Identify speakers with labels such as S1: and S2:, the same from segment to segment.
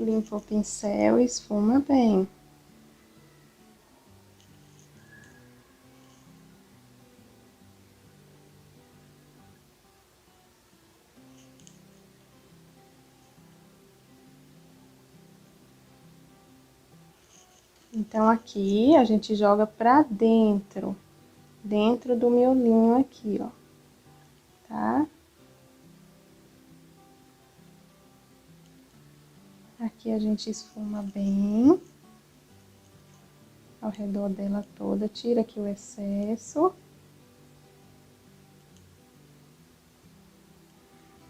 S1: Limpa o pincel e esfuma bem. Então, aqui a gente joga pra dentro do miolinho aqui, ó, tá? Aqui a gente esfuma bem ao redor dela toda, tira aqui o excesso.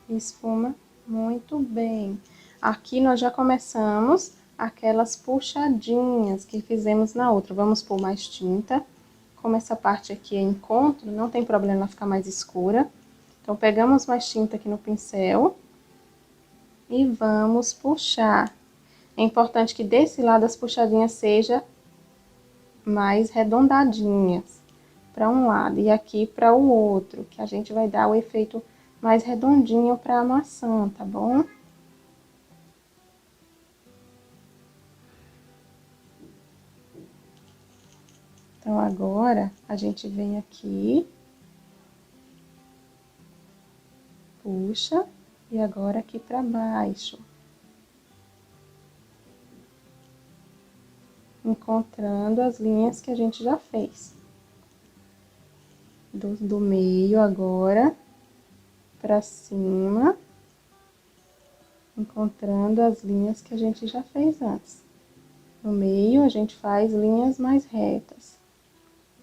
S1: Esfuma muito bem. Aqui nós já começamos aquelas puxadinhas que fizemos na outra. Vamos pôr mais tinta. Como essa parte aqui é encontro, não tem problema ficar mais escura. Então, pegamos mais tinta aqui no pincel e vamos puxar. É importante que desse lado as puxadinhas sejam mais redondadinhas para um lado e aqui para o outro, que a gente vai dar o efeito mais redondinho para a maçã, tá bom? Então, agora, a gente vem aqui, puxa, e agora aqui pra baixo. Encontrando as linhas que a gente já fez. Do meio agora, pra cima, encontrando as linhas que a gente já fez antes. No meio, a gente faz linhas mais retas.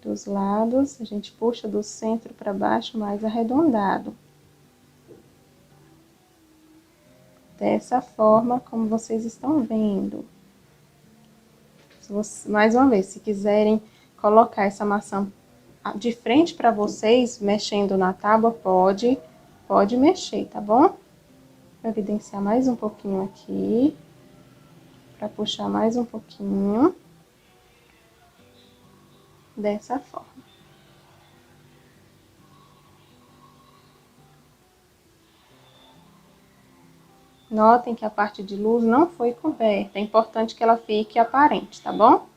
S1: Dos lados, a gente puxa do centro para baixo mais arredondado. Dessa forma, como vocês estão vendo. Mais uma vez, se quiserem colocar essa maçã de frente para vocês, mexendo na tábua, pode mexer, tá bom? Vou evidenciar mais um pouquinho aqui, para puxar mais um pouquinho. Dessa forma. Notem que a parte de luz não foi coberta, é importante que ela fique aparente, tá bom?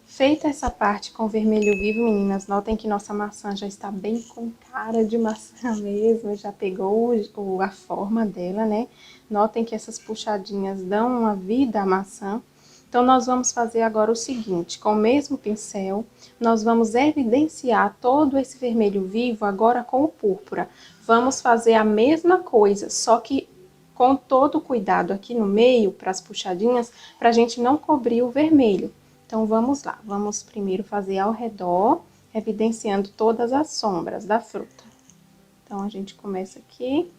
S1: Feita essa parte com vermelho vivo, meninas, notem que nossa maçã já está bem com cara de maçã mesmo, já pegou a forma dela, né? Notem que essas puxadinhas dão uma vida à maçã. Então, nós vamos fazer agora o seguinte, com o mesmo pincel, nós vamos evidenciar todo esse vermelho vivo agora com o púrpura. Vamos fazer a mesma coisa, só que com todo o cuidado aqui no meio, para as puxadinhas, para a gente não cobrir o vermelho. Então, vamos lá. Vamos primeiro fazer ao redor, evidenciando todas as sombras da fruta. Então, a gente começa aqui.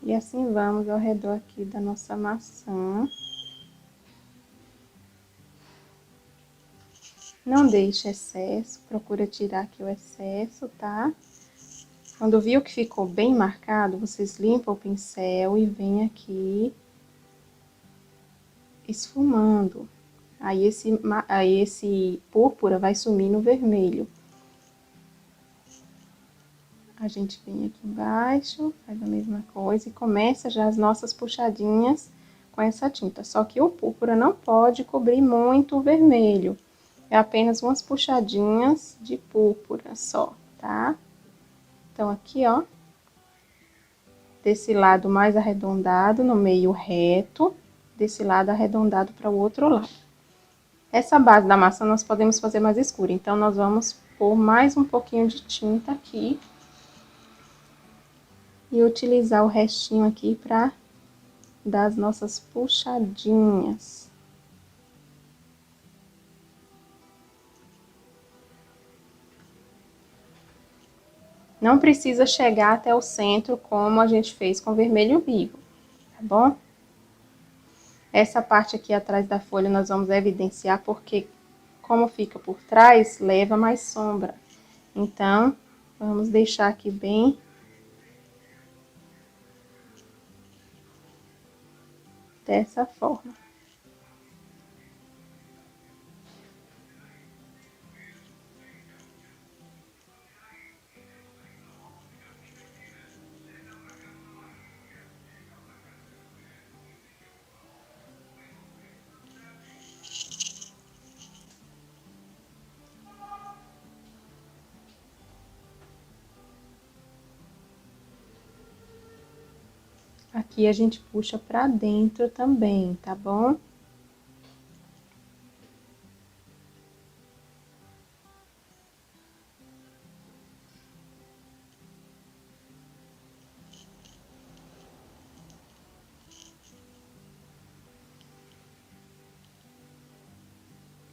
S1: E assim vamos ao redor aqui da nossa maçã. Não deixe excesso, procura tirar aqui o excesso, tá? Quando viu que ficou bem marcado, vocês limpam o pincel e vem aqui esfumando. Aí esse púrpura vai sumir no vermelho. A gente vem aqui embaixo, faz a mesma coisa e começa já as nossas puxadinhas com essa tinta. Só que o púrpura não pode cobrir muito o vermelho. É apenas umas puxadinhas de púrpura só, tá? Então, aqui, ó, desse lado mais arredondado, no meio reto, desse lado arredondado para o outro lado. Essa base da maçã nós podemos fazer mais escura, então, nós vamos pôr mais um pouquinho de tinta aqui. E utilizar o restinho aqui para dar as nossas puxadinhas. Não precisa chegar até o centro como a gente fez com vermelho vivo, tá bom? Essa parte aqui atrás da folha nós vamos evidenciar porque como fica por trás, leva mais sombra. Então, vamos deixar aqui bem dessa forma. Aqui a gente puxa pra dentro também, tá bom?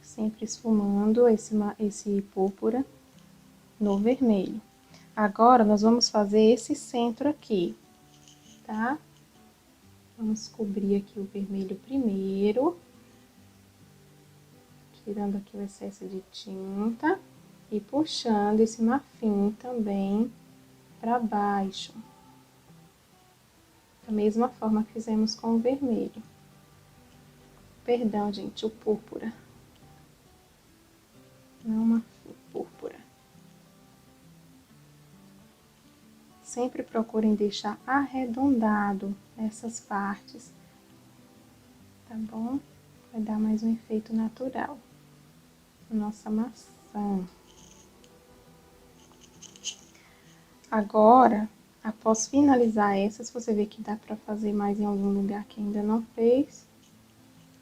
S1: Sempre esfumando esse púrpura no vermelho. Agora, nós vamos fazer esse centro aqui, tá? Vamos cobrir aqui o vermelho primeiro, tirando aqui o excesso de tinta e puxando esse marfim também para baixo. Da mesma forma que fizemos com o vermelho. Perdão, gente, o púrpura. Não marfim, púrpura. Sempre procurem deixar arredondado essas partes, tá bom? Vai dar mais um efeito natural na nossa maçã. Agora, após finalizar essa, se você ver que dá pra fazer mais em algum lugar que ainda não fez,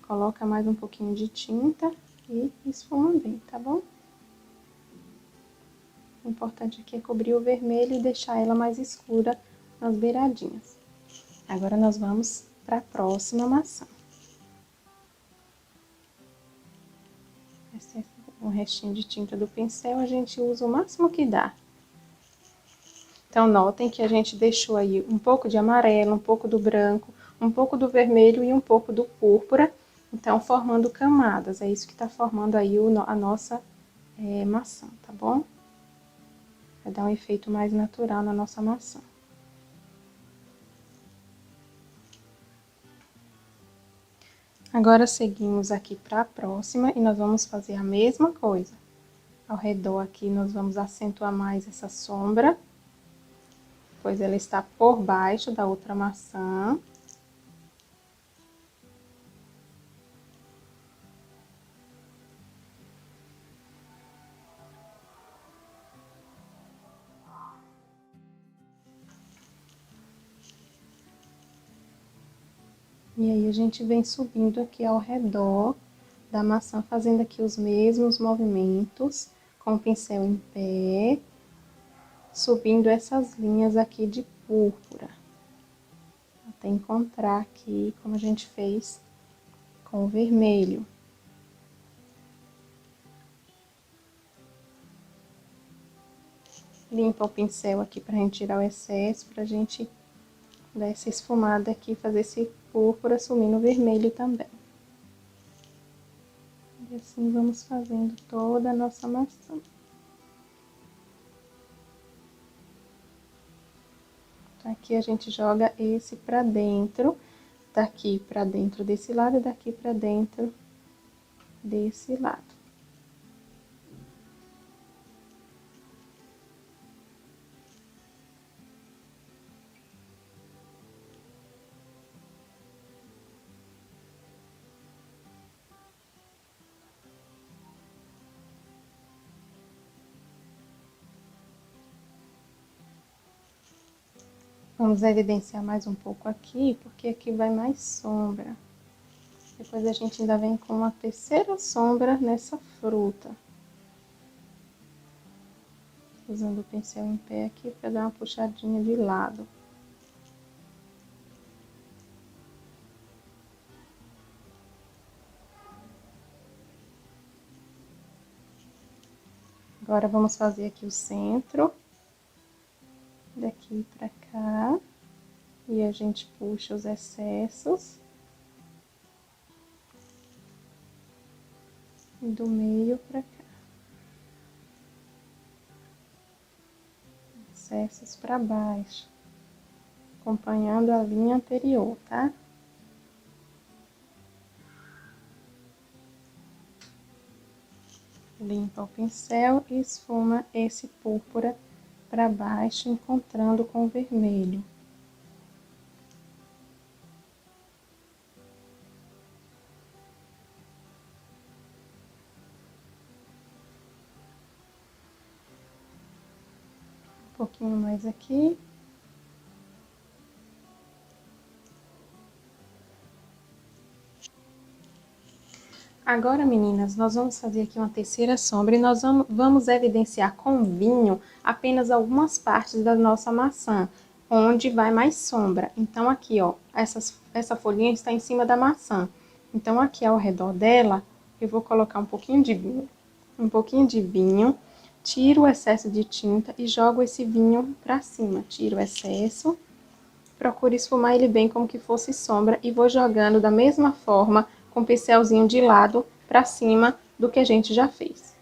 S1: coloca mais um pouquinho de tinta e esfuma bem, tá bom? O importante aqui é cobrir o vermelho e deixar ela mais escura nas beiradinhas. Agora, nós vamos para a próxima maçã. Esse é um restinho de tinta do pincel, a gente usa o máximo que dá. Então, notem que a gente deixou aí um pouco de amarelo, um pouco do branco, um pouco do vermelho e um pouco do púrpura. Então, formando camadas. É isso que tá formando aí a nossa maçã, tá bom? Vai dar um efeito mais natural na nossa maçã. Agora, seguimos aqui para a próxima e nós vamos fazer a mesma coisa. Ao redor aqui, nós vamos acentuar mais essa sombra, pois ela está por baixo da outra maçã. E aí, a gente vem subindo aqui ao redor da maçã, fazendo aqui os mesmos movimentos, com o pincel em pé, subindo essas linhas aqui de púrpura. Até encontrar aqui, como a gente fez com o vermelho. Limpa o pincel aqui pra gente tirar o excesso, pra gente dar essa esfumada aqui, fazer esse púrpura sumir no vermelho também. E assim vamos fazendo toda a nossa maçã. Aqui a gente joga esse pra dentro, daqui pra dentro desse lado e daqui pra dentro desse lado. Vamos evidenciar mais um pouco aqui, porque aqui vai mais sombra. Depois a gente ainda vem com uma terceira sombra nessa fruta. Usando o pincel em pé aqui para dar uma puxadinha de lado. Agora, vamos fazer aqui o centro. Daqui pra cá. E a gente puxa os excessos. e do meio pra cá. Excessos pra baixo, acompanhando a linha anterior, tá? Limpa o pincel e esfuma esse púrpura para baixo, encontrando com o vermelho. Um pouquinho mais aqui. Agora, meninas, nós vamos fazer aqui uma terceira sombra e nós vamos evidenciar com vinho apenas algumas partes da nossa maçã, onde vai mais sombra. Então, aqui, ó, essa folhinha está em cima da maçã. Então, aqui ao redor dela, eu vou colocar um pouquinho de vinho. Um pouquinho de vinho, tiro o excesso de tinta e jogo esse vinho pra cima. Tiro o excesso, procuro esfumar ele bem como que fosse sombra e vou jogando da mesma forma, com o pincelzinho de lado pra cima do que a gente já fez.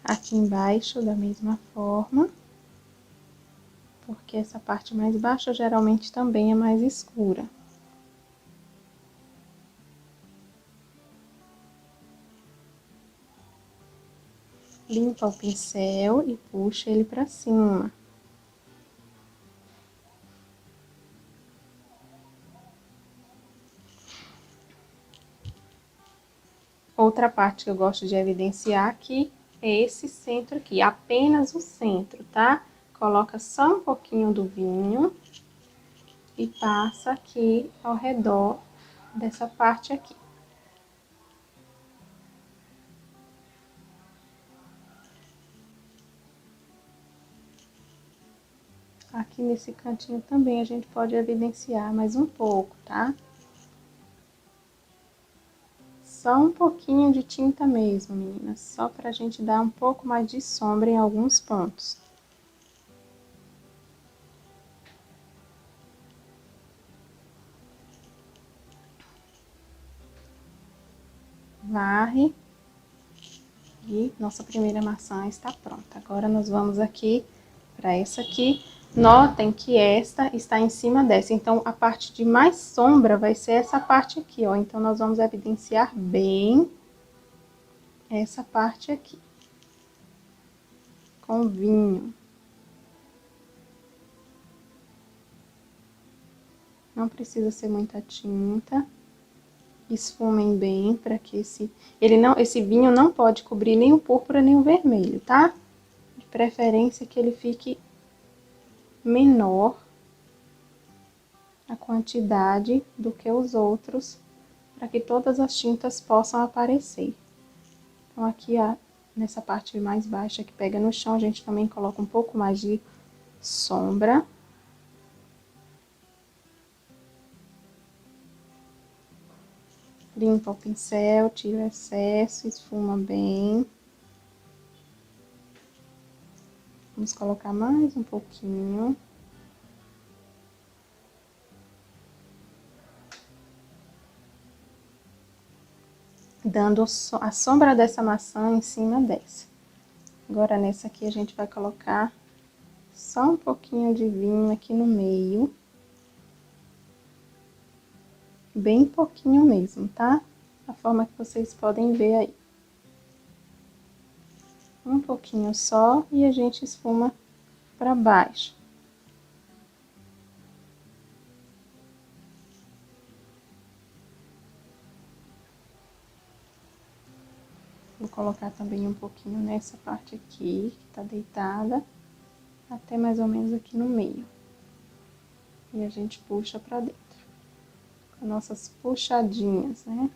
S1: Aqui embaixo, da mesma forma, porque essa parte mais baixa geralmente também é mais escura. Limpa o pincel e puxa ele pra cima. Outra parte que eu gosto de evidenciar aqui é esse centro aqui, apenas o centro, tá? Coloca só um pouquinho do vinho e passa aqui ao redor dessa parte aqui. Aqui nesse cantinho também a gente pode evidenciar mais um pouco, tá? Só um pouquinho de tinta mesmo, meninas, só pra gente dar um pouco mais de sombra em alguns pontos. Varre. E nossa primeira maçã está pronta. Agora, nós vamos aqui para essa aqui. Notem que esta está em cima dessa, então, a parte de mais sombra vai ser essa parte aqui, ó. Então, nós vamos evidenciar bem essa parte aqui, com vinho. Não precisa ser muita tinta. Esfumem bem para que esse vinho não pode cobrir nem o púrpura nem o vermelho, tá? De preferência que ele fique menor a quantidade do que os outros, para que todas as tintas possam aparecer. Então, aqui, nessa parte mais baixa que pega no chão, a gente também coloca um pouco mais de sombra. Limpa o pincel, tira o excesso, esfuma bem. Vamos colocar mais um pouquinho. Dando a sombra dessa maçã em cima dessa. Agora, nessa aqui, a gente vai colocar só um pouquinho de vinho aqui no meio. Bem pouquinho mesmo, tá? Da forma que vocês podem ver aí. Um pouquinho só e a gente esfuma pra baixo. Vou colocar também um pouquinho nessa parte aqui, que tá deitada, até mais ou menos aqui no meio. E a gente puxa pra dentro, com nossas puxadinhas, né?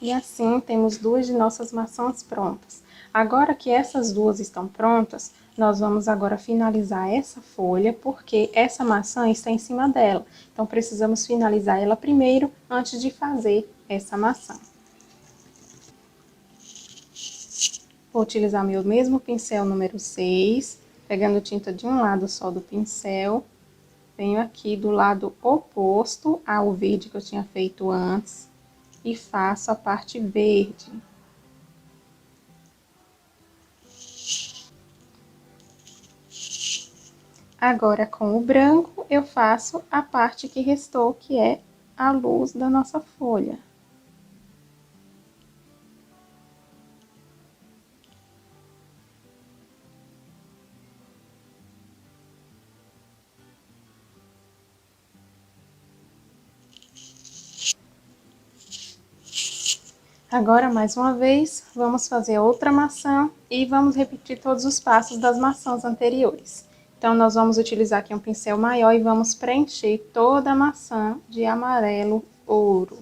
S1: E assim, temos duas de nossas maçãs prontas. Agora que essas duas estão prontas, Nós vamos agora finalizar essa folha, porque essa maçã está em cima dela. Então, precisamos finalizar ela primeiro, antes de fazer essa maçã. Vou utilizar meu mesmo pincel número 6, pegando tinta de um lado só do pincel. Venho aqui do lado oposto ao verde que eu tinha feito antes e faço a parte verde. Agora, com o branco, eu faço a parte que restou, que é a luz da nossa folha. Agora, mais uma vez, vamos fazer outra maçã e vamos repetir todos os passos das maçãs anteriores. Então, nós vamos utilizar aqui um pincel maior e vamos preencher toda a maçã de amarelo ouro.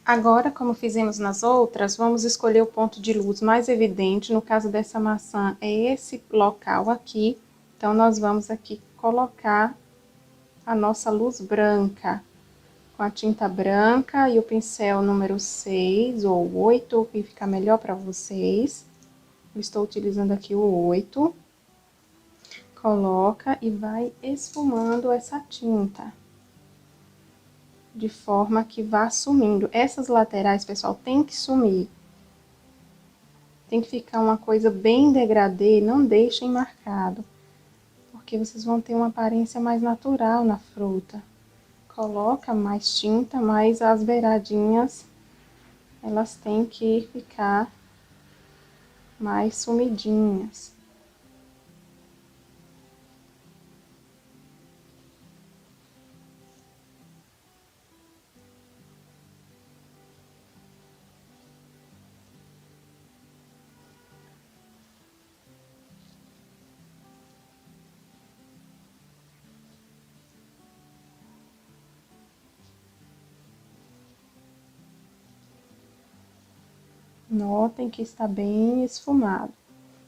S1: Agora, como fizemos nas outras, vamos escolher o ponto de luz mais evidente. No caso dessa maçã, é esse local aqui. Então, nós vamos aqui colocar a nossa luz branca com a tinta branca e o pincel número 6 ou 8, que fica melhor para vocês. Eu estou utilizando aqui o 8. Coloca e vai esfumando essa tinta, de forma que vá sumindo. Essas laterais, pessoal, tem que sumir. Tem que ficar uma coisa bem degradê, não deixem marcado, porque vocês vão ter uma aparência mais natural na fruta. Coloca mais tinta, mas as beiradinhas, elas têm que ficar mais sumidinhas. Notem que está bem esfumado.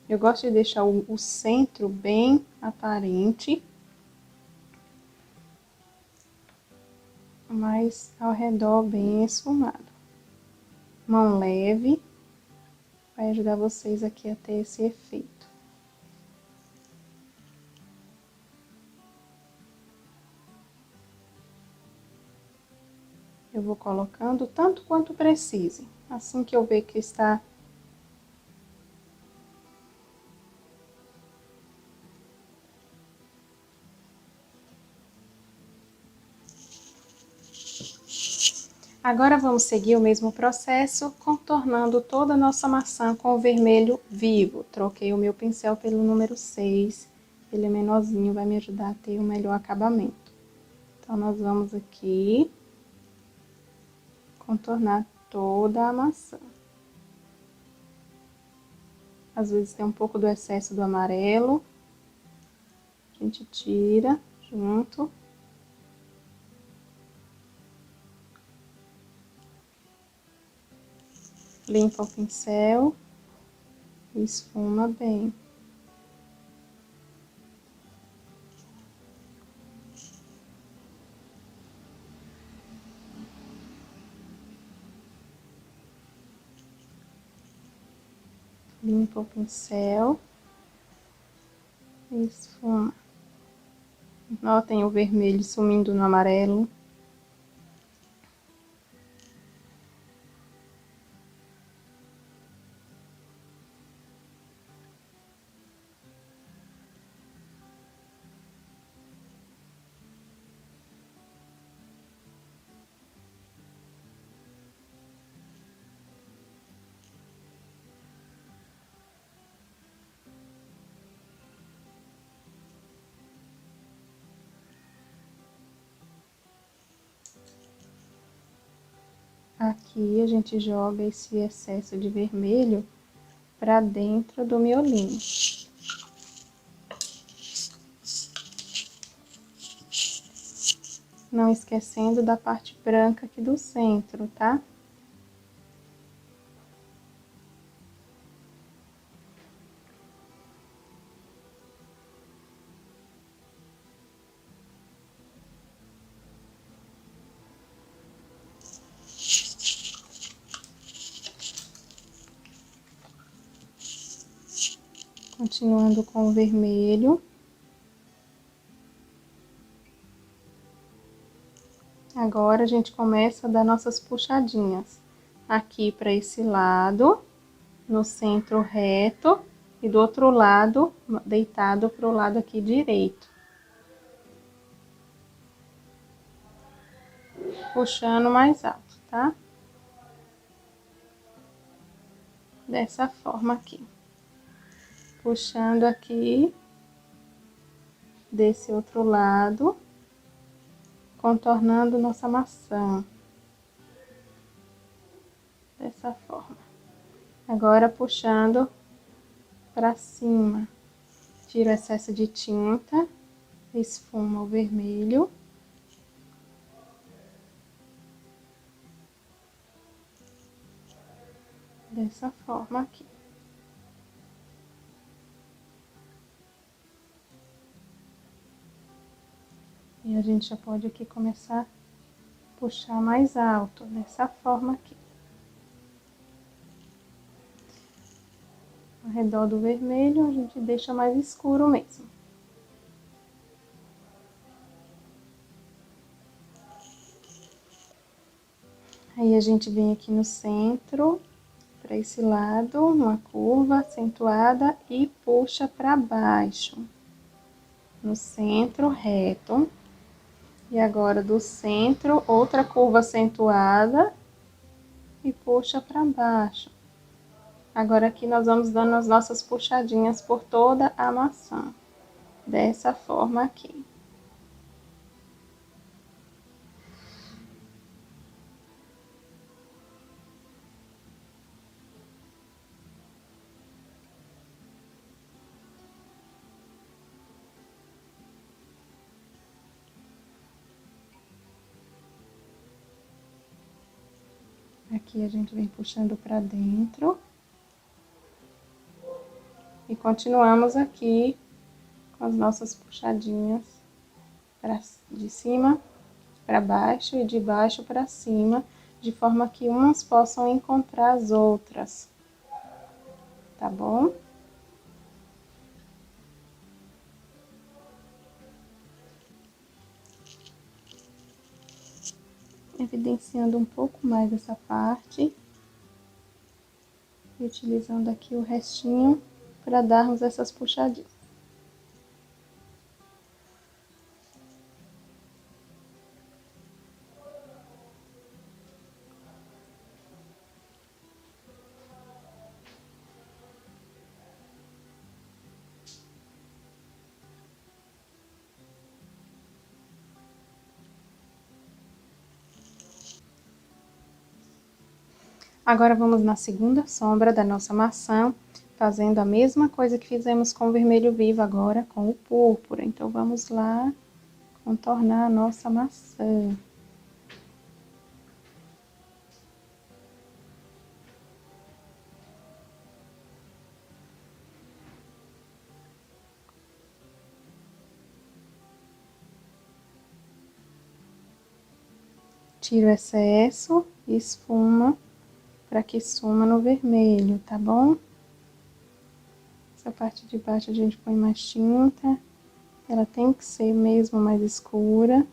S1: Eu gosto de deixar o centro bem aparente, mas ao redor bem esfumado. Mão leve, vai ajudar vocês aqui a ter esse efeito. Eu vou colocando tanto quanto precise. Assim que eu ver que está Agora, vamos seguir o mesmo processo, contornando toda a nossa maçã com o vermelho vivo. Troquei o meu pincel pelo número 6, ele é menorzinho, vai me ajudar a ter um melhor acabamento. Então, nós vamos aqui contornar toda a maçã. Às vezes tem um pouco do excesso do amarelo, a gente tira junto. Limpa o pincel e esfuma bem. Limpa o pincel e esfuma. Notem o vermelho sumindo no amarelo. Aqui a gente joga esse excesso de vermelho para dentro do miolinho. Não esquecendo da parte branca aqui do centro, tá? Continuando com o vermelho. Agora, a gente começa a dar nossas puxadinhas. Aqui para esse lado, no centro reto, e do outro lado, deitado para o lado aqui direito. Puxando mais alto, tá? Dessa forma aqui. Puxando aqui, desse outro lado, contornando nossa maçã. Dessa forma. Agora, puxando para cima. Tira o excesso de tinta, esfuma o vermelho. Dessa forma aqui. E a gente já pode aqui começar a puxar mais alto, dessa forma aqui. Ao redor do vermelho, a gente deixa mais escuro mesmo. Aí, a gente vem aqui no centro, para esse lado, uma curva acentuada e puxa para baixo. No centro, reto. E agora, do centro, outra curva acentuada e puxa para baixo. Agora, aqui nós vamos dando as nossas puxadinhas por toda a maçã. Dessa forma aqui. Aqui a gente vem puxando para dentro. E continuamos aqui com as nossas puxadinhas de cima para baixo e de baixo para cima, de forma que umas possam encontrar as outras, tá bom? Evidenciando um pouco mais essa parte, e utilizando aqui o restinho para darmos essas puxadinhas. Agora, vamos na segunda sombra da nossa maçã, fazendo a mesma coisa que fizemos com o vermelho vivo agora, com o púrpura. Então, vamos lá contornar a nossa maçã. Tira o excesso e esfuma para que suma no vermelho, tá bom? Essa parte de baixo a gente põe mais tinta Ela tem que ser mesmo mais escura.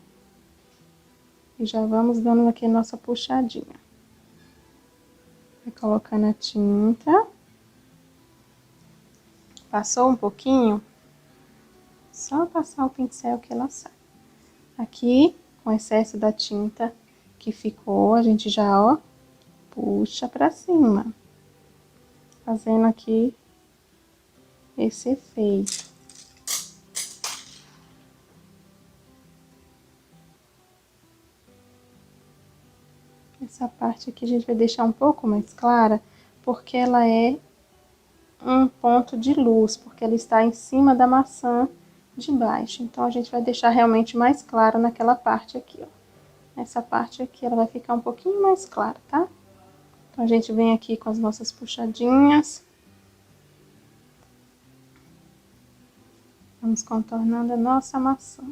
S1: E já vamos dando aqui a nossa puxadinha. Vai colocando a tinta. Passou um pouquinho, só passar o pincel que ela sai. Aqui, com excesso da tinta que ficou, a gente já, ó, puxa pra cima. Fazendo aqui esse efeito. Essa parte aqui a gente vai deixar um pouco mais clara, porque ela é um ponto de luz, porque ela está em cima da maçã de baixo. Então, a gente vai deixar realmente mais claro naquela parte aqui, ó. Essa parte aqui, ela vai ficar um pouquinho mais clara, tá? Então, a gente vem aqui com as nossas puxadinhas. Vamos contornando a nossa maçã.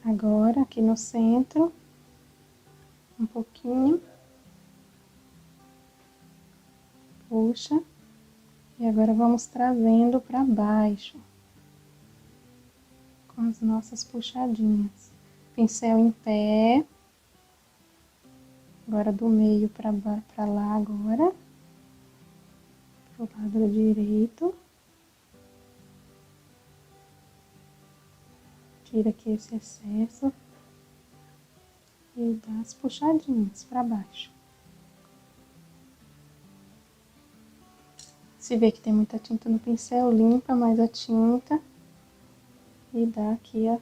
S1: Agora, aqui no centro, um pouquinho. Puxa. E agora, vamos trazendo pra baixo. Com as nossas puxadinhas. Pincel em pé. Agora, do meio pra lá agora. Pro lado direito. Tira aqui esse excesso. E dá as puxadinhas pra baixo. Se vê que tem muita tinta no pincel, limpa mais a tinta. E dá aqui as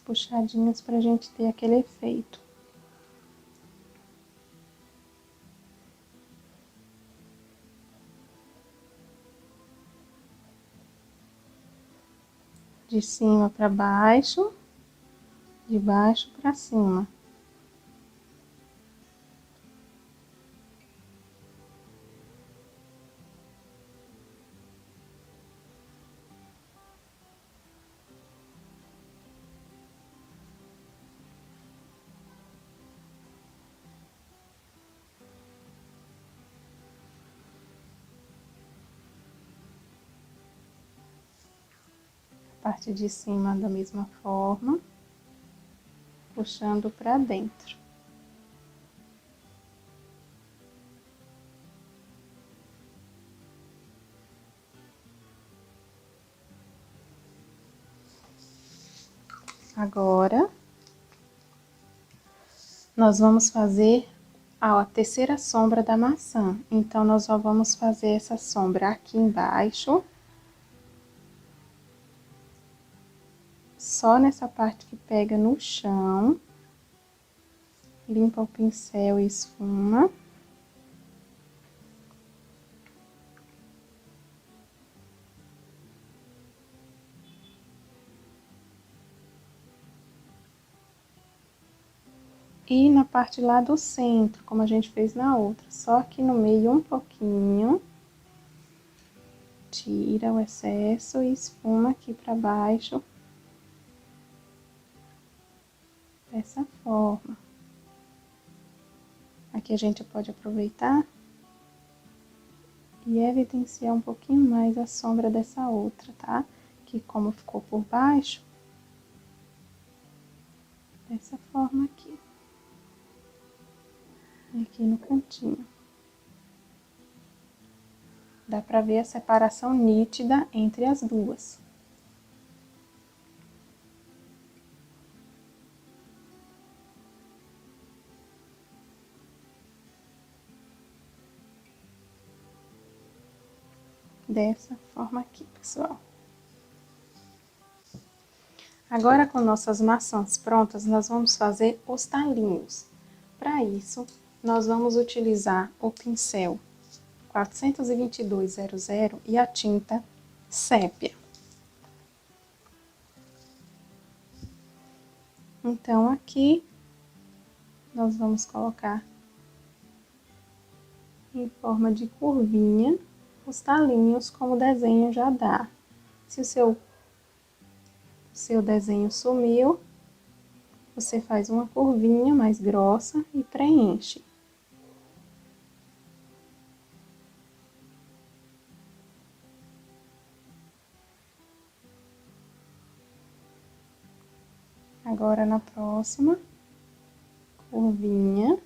S1: puxadinhas pra gente ter aquele efeito. De cima pra baixo, de baixo pra cima. Parte de cima da mesma forma, puxando pra dentro. Agora, nós vamos fazer a terceira sombra da maçã. Então, nós só vamos fazer essa sombra aqui embaixo. Só nessa parte que pega no chão. Limpa o pincel e esfuma. E na parte lá do centro, como a gente fez na outra. Só aqui no meio um pouquinho. Tira o excesso e esfuma aqui pra baixo. Dessa forma. Aqui a gente pode aproveitar e evidenciar um pouquinho mais a sombra dessa outra, tá? Que como ficou por baixo, dessa forma aqui. E aqui no cantinho. Dá pra ver a separação nítida entre as duas. Dessa forma aqui, pessoal. Agora, com nossas maçãs prontas, nós vamos fazer os talinhos. Para isso, nós vamos utilizar o pincel 42200 e a tinta sépia. Então, aqui, nós vamos colocar em forma de curvinha os talinhos, como o desenho já dá. Se o seu desenho sumiu, você faz uma curvinha mais grossa e preenche. Agora, na próxima curvinha,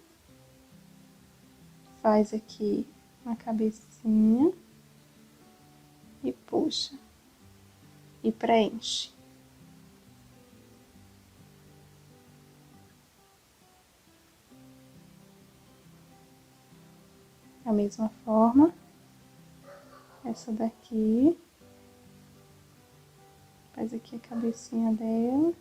S1: faz aqui uma cabecinha e puxa e preenche. Da mesma forma, essa daqui, faz aqui a cabecinha dela.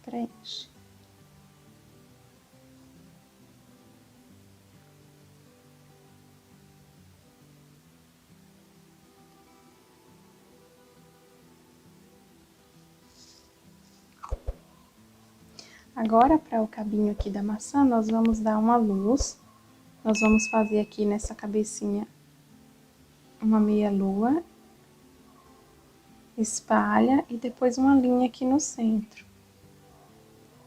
S1: Preenche. Agora, para o cabinho aqui da maçã, nós vamos dar uma luz. Nós vamos fazer aqui nessa cabecinha uma meia lua, espalha e depois uma linha aqui no centro,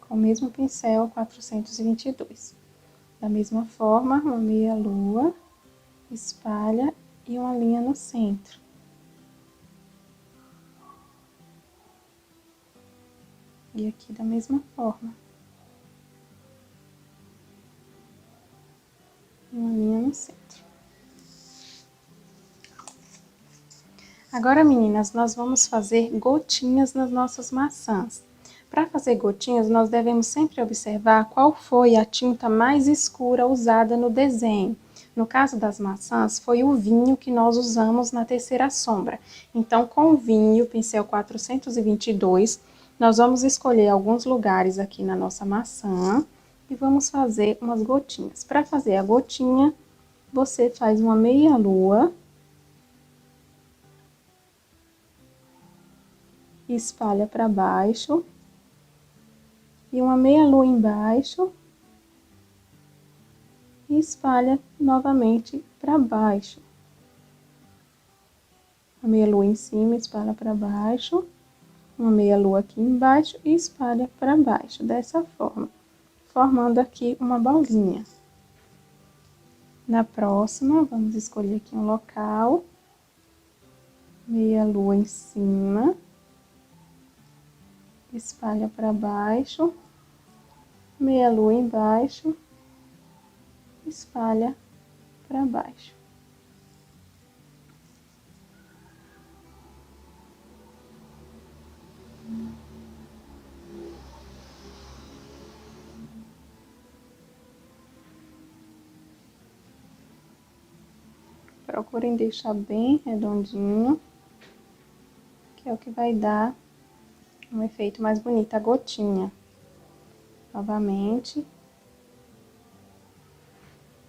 S1: com o mesmo pincel 422. Da mesma forma, uma meia lua, espalha e uma linha no centro. E aqui da mesma forma. Uma linha no centro. Agora, meninas, nós vamos fazer gotinhas nas nossas maçãs. Para fazer gotinhas, nós devemos sempre observar qual foi a tinta mais escura usada no desenho. No caso das maçãs, foi o vinho que nós usamos na terceira sombra. Então, com o vinho, pincel 422, nós vamos escolher alguns lugares aqui na nossa maçã e vamos fazer umas gotinhas. Para fazer a gotinha, você faz uma meia lua, espalha para baixo, e uma meia lua embaixo, e espalha novamente para baixo. A meia lua em cima, espalha para baixo, uma meia lua aqui embaixo e espalha para baixo, dessa forma, formando aqui uma bolinha. Na próxima, vamos escolher aqui um local, meia lua em cima, espalha para baixo, meia lua embaixo, espalha para baixo. Procurem deixar bem redondinho, que é o que vai dar um efeito mais bonito, a gotinha. Novamente,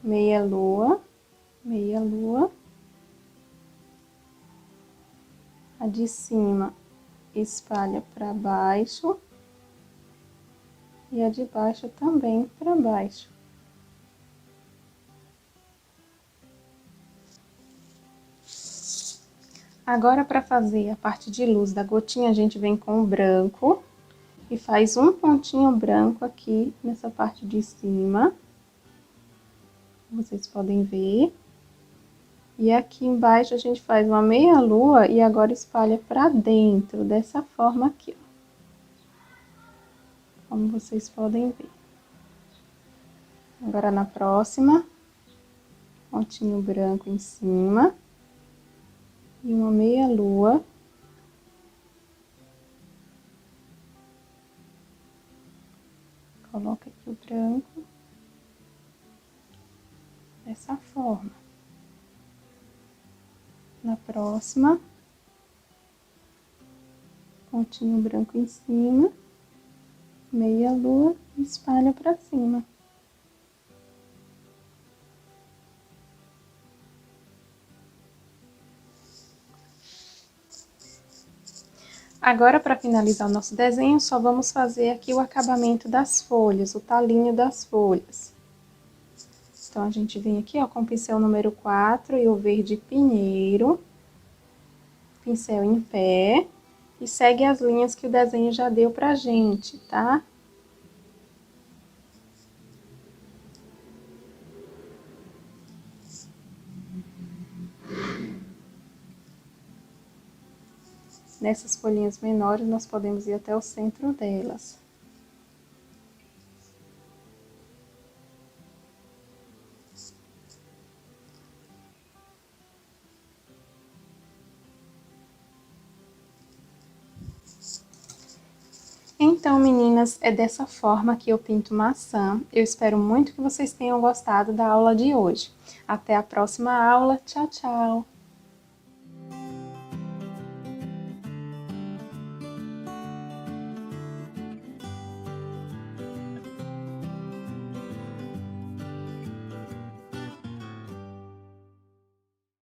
S1: meia lua, a de cima espalha para baixo e a de baixo também para baixo. Agora, para fazer a parte de luz da gotinha, a gente vem com o branco e faz um pontinho branco aqui nessa parte de cima. Vocês podem ver. E aqui embaixo a gente faz uma meia lua e agora espalha para dentro, dessa forma aqui, ó. Como vocês podem ver. Agora, na próxima, pontinho branco em cima. E uma meia lua. Coloca aqui o branco. Dessa forma. Na próxima, pontinho branco em cima, meia lua, espalha para cima. Agora, para finalizar o nosso desenho, só vamos fazer aqui o acabamento das folhas, o talinho das folhas. Então, a gente vem aqui, ó, com o pincel número 4 e o verde pinheiro, pincel em pé, e segue as linhas que o desenho já deu pra gente, tá? Nessas folhinhas menores, nós podemos ir até o centro delas. Então, meninas, é dessa forma que eu pinto maçã. Eu espero muito que vocês tenham gostado da aula de hoje. Até a próxima aula. Tchau, tchau!